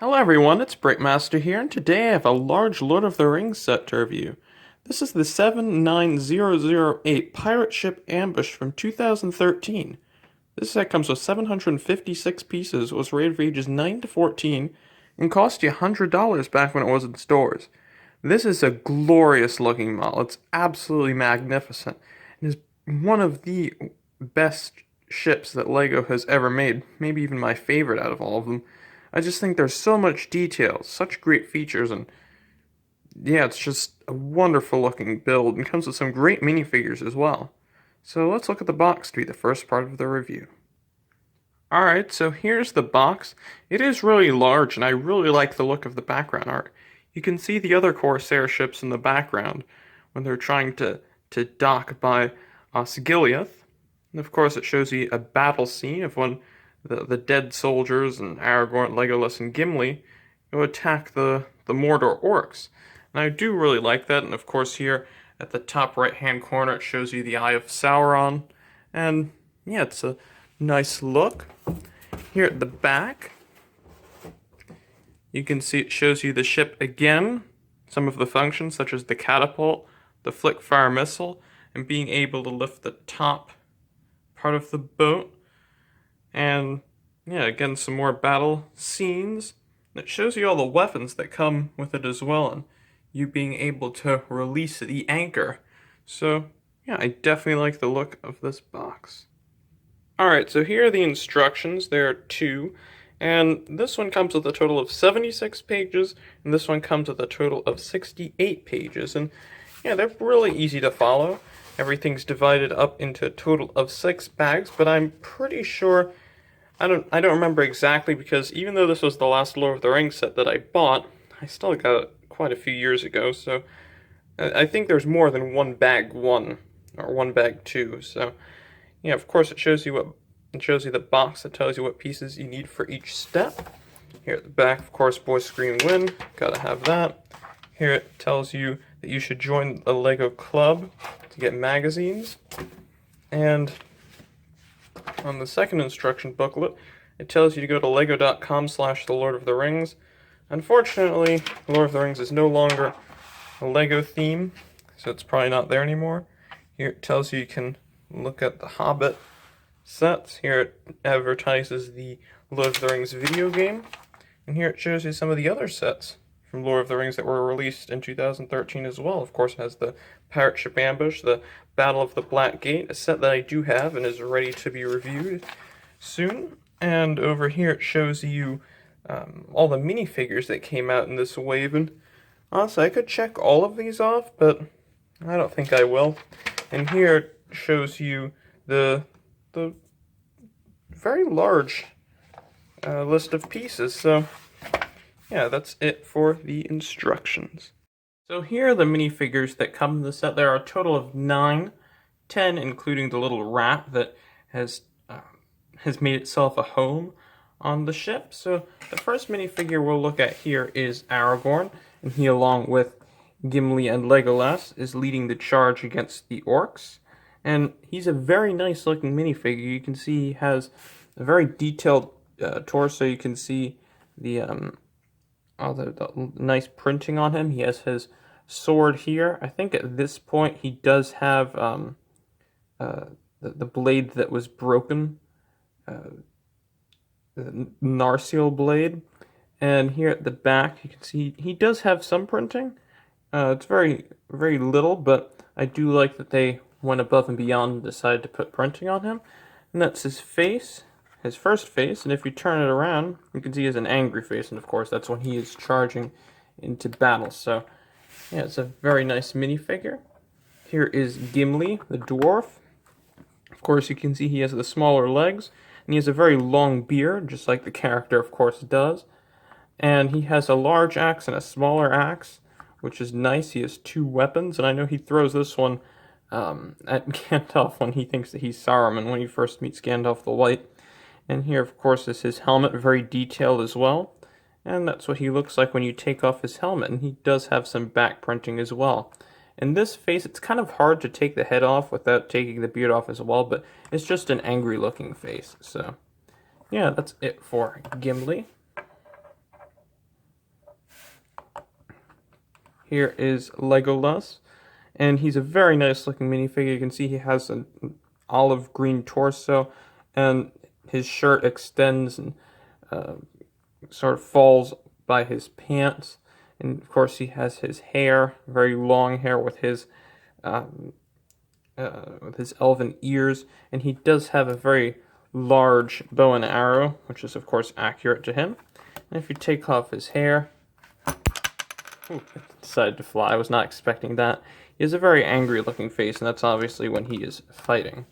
Hello everyone, it's Breakmaster here, and today I have a large Lord of the Rings set to review. This is the 79008 Pirate Ship Ambush from 2013. This set comes with 756 pieces, was rated for ages 9 to 14, and cost you $100 back when it was in stores. This is a glorious looking model, it's absolutely magnificent, and is one of the best ships that LEGO has ever made, maybe even my favorite out of all of them. I just think there's so much detail, such great features, and yeah, it's just a wonderful looking build, and comes with some great minifigures as well. So let's look at the box to be the first part of the review. Alright, so here's the box. It is really large, and I really like the look of the background art. You can see the other Corsair ships in the background when they're trying to dock by Osgiliath. And of course it shows you a battle scene of when the dead soldiers and Aragorn, Legolas, and Gimli go attack the Mordor orcs. And I do really like that, and of course here at the top right-hand corner it shows you the Eye of Sauron. And yeah, it's a nice look. Here at the back, you can see it shows you the ship again, some of the functions such as the catapult, the flick fire missile, and being able to lift the top part of the boat. And yeah, again, some more battle scenes. It shows you all the weapons that come with it as well, and you being able to release the anchor. So yeah, I definitely like the look of this box. Alright, so here are the instructions. There are two, and this one comes with a total of 76 pages, and this one comes with a total of 68 pages. And yeah, they're really easy to follow. Everything's divided up into a total of 6 bags, but I'm pretty sure, I don't remember exactly, because even though this was the last Lord of the Rings set that I bought, I still got it quite a few years ago, so I think there's more than one bag 1, or one bag 2, so yeah, of course it shows you the box that tells you what pieces you need for each step. Here at the back, of course, Boys Scream Win, gotta have that. Here it tells you that you should join a LEGO club to get magazines, and on the second instruction booklet, it tells you to go to lego.com/The Lord of the Rings. Unfortunately, The Lord of the Rings is no longer a LEGO theme, so it's probably not there anymore. Here it tells you can look at the Hobbit sets. Here it advertises the Lord of the Rings video game. And here it shows you some of the other sets from Lord of the Rings that were released in 2013 as well. Of course, it has the Pirate Ship Ambush, the Battle of the Black Gate, a set that I do have and is ready to be reviewed soon. And over here it shows you all the minifigures that came out in this wave. And honestly, I could check all of these off, but I don't think I will. And here it shows you the very large list of pieces. So yeah, that's it for the instructions. So here are the minifigures that come in the set. There are a total of 9, 10 including the little rat that has made itself a home on the ship. So the first minifigure we'll look at here is Aragorn, and he, along with Gimli and Legolas, is leading the charge against the orcs. And he's a very nice looking minifigure. You can see he has a very detailed torso. You can see the nice printing on him. He has his sword here. I think at this point he does have the blade that was broken, the Narsil blade. And here at the back you can see he does have some printing. It's very, very little, but I do like that they went above and beyond and decided to put printing on him. And that's his face, his first face, and if you turn it around, you can see he has an angry face, and of course that's when he is charging into battle. So yeah, it's a very nice minifigure. Here is Gimli, the dwarf. Of course you can see he has the smaller legs, and he has a very long beard, just like the character of course does. And he has a large axe and a smaller axe, which is nice. He has 2 weapons, and I know he throws this one at Gandalf when he thinks that he's Saruman, when he first meets Gandalf the White. And here, of course, is his helmet, very detailed as well. And that's what he looks like when you take off his helmet, and he does have some back printing as well. In this face, it's kind of hard to take the head off without taking the beard off as well, but it's just an angry-looking face. So, yeah, that's it for Gimli. here is Legolas, and he's a very nice looking minifigure. You can see he has an olive green torso, and his shirt extends and sort of falls by his pants. And of course, he has his hair, very long hair um, with his elven ears, and he does have a very large bow and arrow, which is of course accurate to him. And if you take off his hair, ooh, it decided to fly. I was not expecting that. He has a very angry looking face, and that's obviously when he is fighting.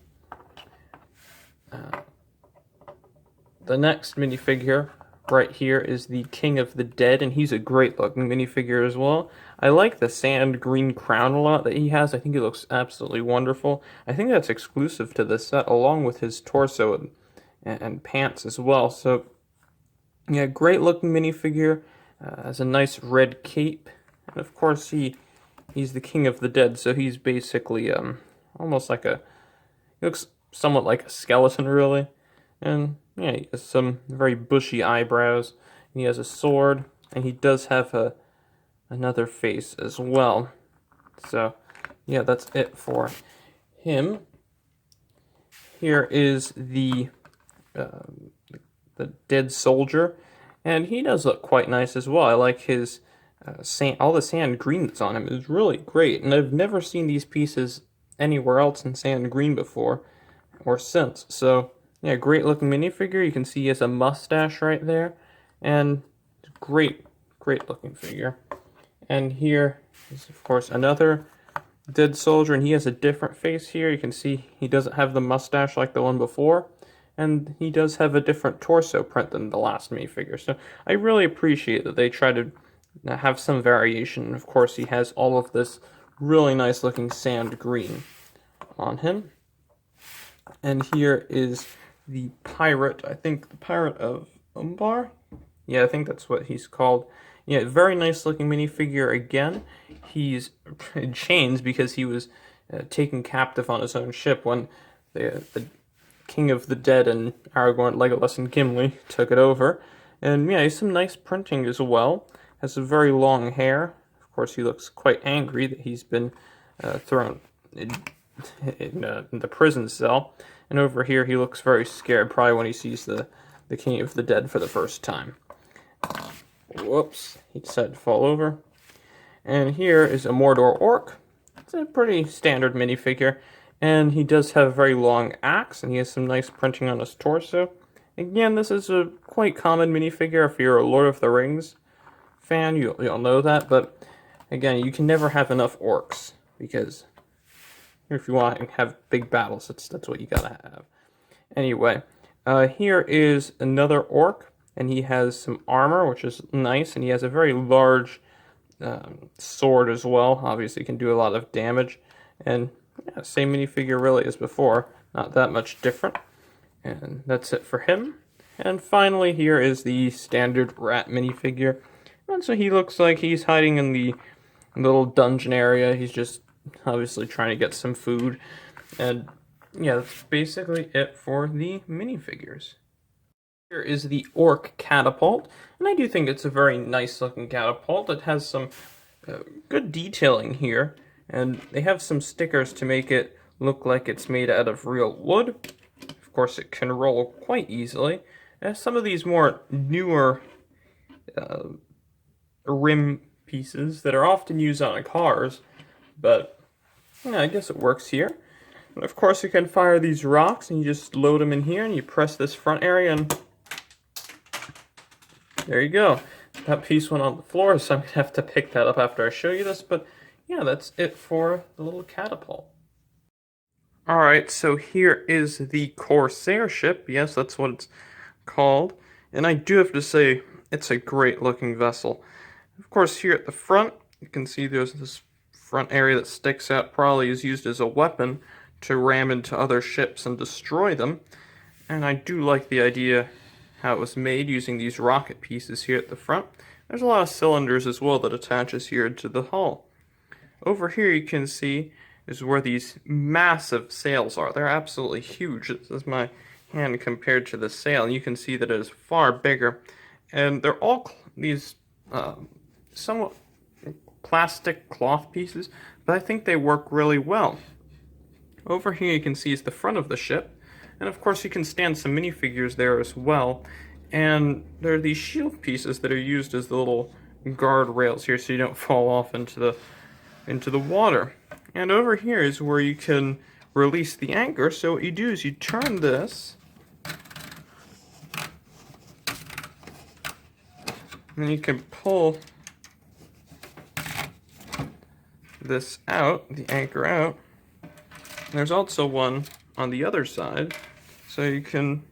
The next minifigure right here is the King of the Dead, and he's a great looking minifigure as well. I like the sand green crown a lot that he has. I think he looks absolutely wonderful. I think that's exclusive to this set, along with his torso and pants as well. So, yeah, great looking minifigure. Has a nice red cape, and of course he's the King of the Dead, so he's basically almost like he looks somewhat like a skeleton, really. And yeah, he has some very bushy eyebrows. He has a sword, and he does have another face as well. So yeah, that's it for him. Here is the dead soldier, and he does look quite nice as well. I like his sand. All the sand green that's on him is really great, and I've never seen these pieces anywhere else in sand green before or since. So yeah, great looking minifigure. You can see he has a mustache right there, and great looking figure. And here is of course another dead soldier, and he has a different face here. You can see he doesn't have the mustache like the one before, and he does have a different torso print than the last minifigure. So I really appreciate that they try to have some variation. Of course, he has all of this really nice looking sand green on him. And here is the pirate, I think the Pirate of Umbar? Yeah, I think that's what he's called. Yeah, very nice looking minifigure again. He's in chains because he was taken captive on his own ship when the King of the Dead and Aragorn, Legolas, and Gimli took it over. And yeah, he has some nice printing as well. Has a very long hair. Of course, he looks quite angry that he's been thrown in the prison cell. And over here, he looks very scared, probably when he sees the King of the Dead for the first time. Whoops, he decided to fall over. And here is a Mordor orc. It's a pretty standard minifigure, and he does have a very long axe, and he has some nice printing on his torso. Again, this is a quite common minifigure. If you're a Lord of the Rings fan, you'll know that, but again, you can never have enough orcs, because if you want to have big battles, that's what you gotta have. Anyway, here is another orc, and he has some armor, which is nice, and he has a very large sword as well. Obviously, can do a lot of damage, and yeah, same minifigure really as before, not that much different. And that's it for him. And finally, here is the standard rat minifigure. And so he looks like he's hiding in the little dungeon area. He's just obviously trying to get some food. And yeah, that's basically it for the minifigures. Here is the orc catapult, and I do think it's a very nice looking catapult. It has some good detailing here, and they have some stickers to make it look like it's made out of real wood. Of course, it can roll quite easily. Some of these more newer rim pieces that are often used on cars, but yeah, I guess it works here. And of course, you can fire these rocks, and you just load them in here, and you press this front area, and there you go. That piece went on the floor, so I'm going to have to pick that up after I show you this, but yeah, that's it for the little catapult. Alright, so here is the Corsair ship. Yes, that's what it's called. And I do have to say, it's a great looking vessel. Of course, here at the front, you can see there's this front area that sticks out, probably is used as a weapon to ram into other ships and destroy them. And I do like the idea how it was made using these rocket pieces here at the front. There's a lot of cylinders as well that attaches here to the hull. Over here you can see is where these massive sails are. They're absolutely huge. This is my hand compared to the sail, and you can see that it is far bigger. And they're all these somewhat plastic cloth pieces, but I think they work really well. Over here you can see is the front of the ship, and of course you can stand some minifigures there as well. And there are these shield pieces that are used as the little guard rails here so you don't fall off into the water. And over here is where you can release the anchor. So what you do is you turn this, and you can pull this out, the anchor out. And there's also one on the other side, so you can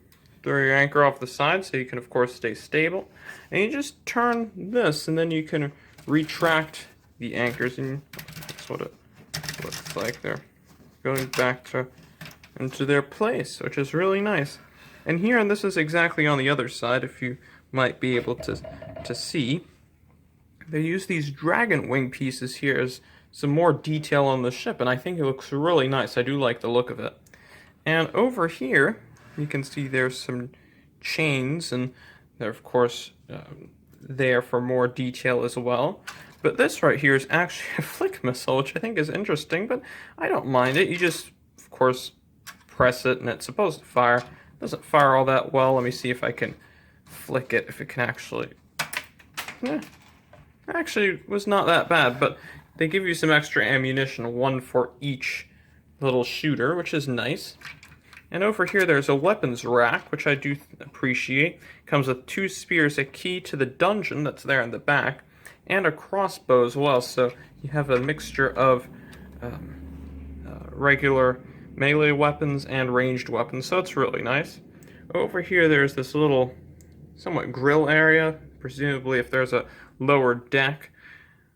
throw your anchor off the side so you can of course stay stable. And you just turn this and then you can retract the anchors, and that's what it looks like. They're going back into their place, which is really nice. And here, and this is exactly on the other side, if you might be able to see, they use these dragon wing pieces here as some more detail on the ship, and I think it looks really nice. I do like the look of it. And over here you can see there's some chains, and they're of course there for more detail as well. But this right here is actually a flick missile, which I think is interesting, but I don't mind it. You just of course press it and it's supposed to fire. It doesn't fire all that well. Let me see if I can flick it, if it can actually. Actually was not that bad, but they give you some extra ammunition, one for each little shooter, which is nice. And over here there's a weapons rack, which I do appreciate. Comes with 2 spears, a key to the dungeon that's there in the back, and a crossbow as well. So you have a mixture of regular melee weapons and ranged weapons, so it's really nice. Over here there's this little somewhat grill area, presumably if there's a lower deck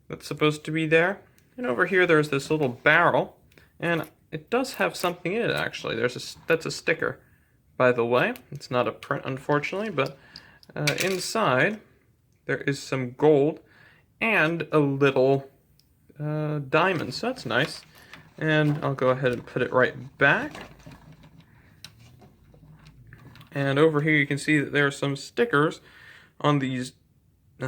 that's supposed to be there. And over here there's this little barrel, and it does have something in it actually. That's a sticker, by the way. It's not a print unfortunately, but inside there is some gold and a little diamond, so that's nice. And I'll go ahead and put it right back. And over here you can see that there are some stickers on these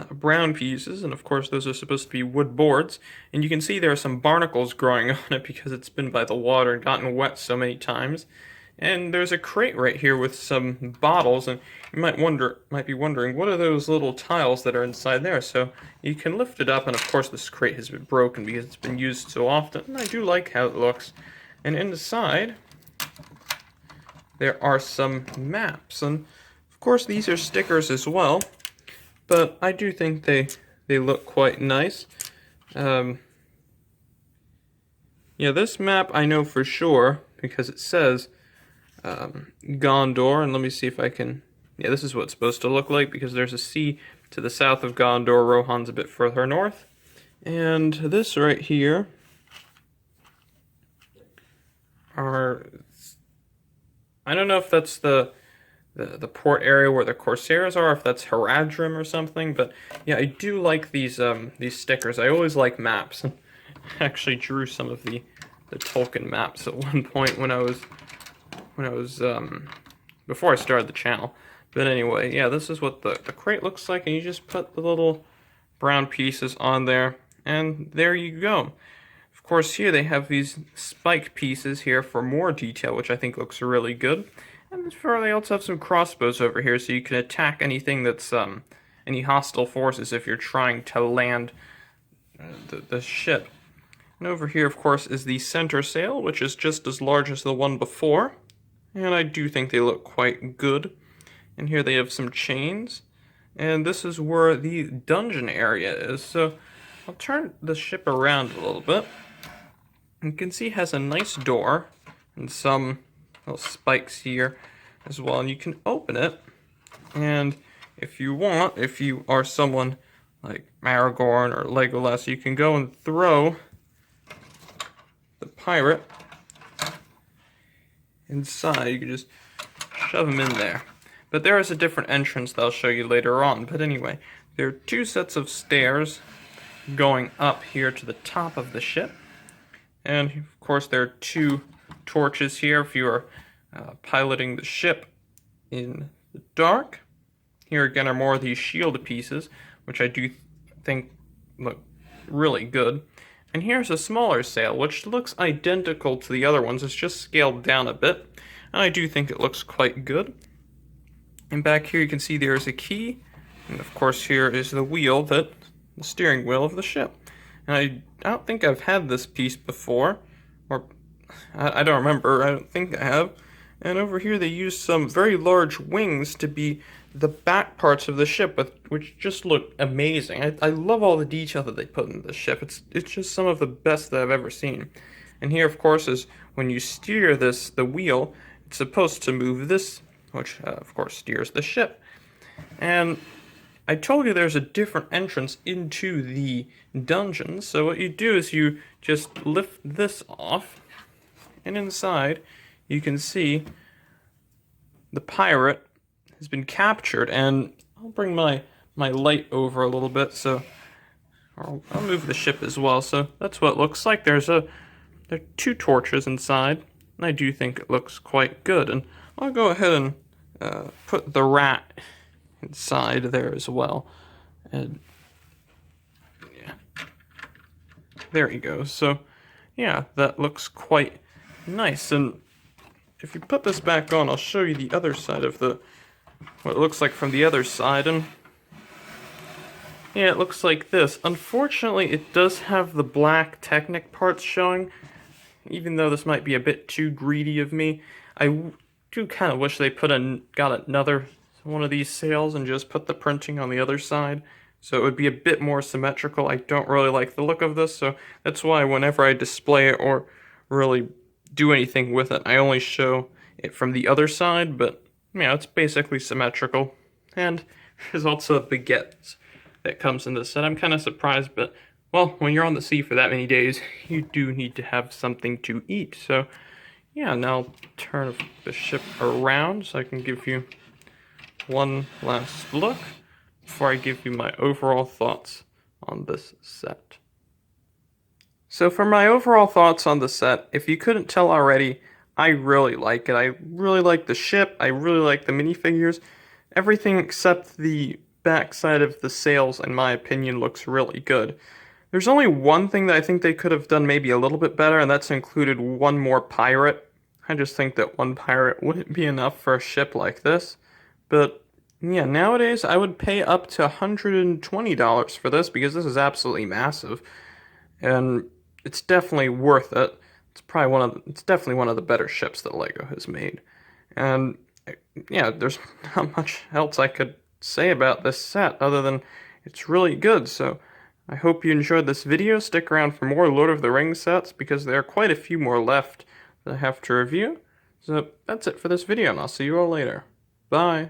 brown pieces, and of course those are supposed to be wood boards. And you can see there are some barnacles growing on it because it's been by the water and gotten wet so many times. And there's a crate right here with some bottles, and you might be wondering, what are those little tiles that are inside there? So you can lift it up, and of course this crate has been broken because it's been used so often, and I do like how it looks. And inside there are some maps, and of course these are stickers as well, but I do think they look quite nice. Yeah, this map I know for sure because it says Gondor, and let me see if I can. Yeah, this is what it's supposed to look like because there's a sea to the south of Gondor. Rohan's a bit further north, and this right here are, I don't know if that's the port area where the Corsairs are, if that's Haradrim or something, but yeah, I do like these stickers. I always like maps. I actually drew some of the Tolkien maps at one point when I was before I started the channel. But anyway, yeah, this is what the crate looks like, and you just put the little brown pieces on there, and there you go. Of course, here they have these spike pieces here for more detail, which I think looks really good. And they also have some crossbows over here, so you can attack anything that's any hostile forces if you're trying to land the ship. And over here, of course, is the center sail, which is just as large as the one before. And I do think they look quite good. And here they have some chains. And this is where the dungeon area is. So I'll turn the ship around a little bit. You can see it has a nice door and some little spikes here as well. And you can open it. And if you want, if you are someone like Aragorn or Legolas, you can go and throw the pirate inside. You can just shove him in there. But there is a different entrance that I'll show you later on. But anyway, there are 2 sets of stairs going up here to the top of the ship. And of course there are 2 torches here if you are piloting the ship in the dark. Here again are more of these shield pieces, which I do think look really good. And here's a smaller sail, which looks identical to the other ones. It's just scaled down a bit. And I do think it looks quite good. And back here you can see there's a key. And of course here is the wheel, the steering wheel of the ship. And I don't think I've had this piece before. Or, I don't remember. I don't think I have. And over here they use some very large wings to be the back parts of the ship, which just look amazing. I love all the detail that they put in the ship. It's just some of the best that I've ever seen. And here, of course, is when you steer the wheel, it's supposed to move this, which, of course, steers the ship. And I told you there's a different entrance into the dungeon, so what you do is you just lift this off, and inside you can see the pirate has been captured, and I'll bring my light over a little bit, so I'll move the ship as well. So that's what it looks like. There are 2 torches inside, and I do think it looks quite good. And I'll go ahead and put the rat inside there as well. And yeah, there he goes. So yeah, that looks quite nice. And if you put this back on, I'll show you the other side of what it looks like from the other side. And yeah, it looks like this. Unfortunately, it does have the black Technic parts showing. Even though this might be a bit too greedy of me, I do kind of wish they got another one of these sails and just put the printing on the other side, so it would be a bit more symmetrical. I don't really like the look of this, so that's why whenever I display it or really do anything with it, I only show it from the other side. But yeah, it's basically symmetrical. And there's also a baguette that comes in this set. I'm kind of surprised, but well, when you're on the sea for that many days, you do need to have something to eat. So yeah, now I'll turn the ship around so I can give you one last look before I give you my overall thoughts on this set. So for my overall thoughts on the set, if you couldn't tell already, I really like it. I really like the ship. I really like the minifigures. Everything except the backside of the sails, in my opinion, looks really good. There's only one thing that I think they could have done maybe a little bit better, and that's included one more pirate. I just think that one pirate wouldn't be enough for a ship like this. But yeah, nowadays I would pay up to $120 for this because this is absolutely massive. And it's definitely worth it. It's definitely one of the better ships that LEGO has made. And yeah, there's not much else I could say about this set other than it's really good. So I hope you enjoyed this video. Stick around for more Lord of the Rings sets because there are quite a few more left that I have to review. So that's it for this video, and I'll see you all later. Bye.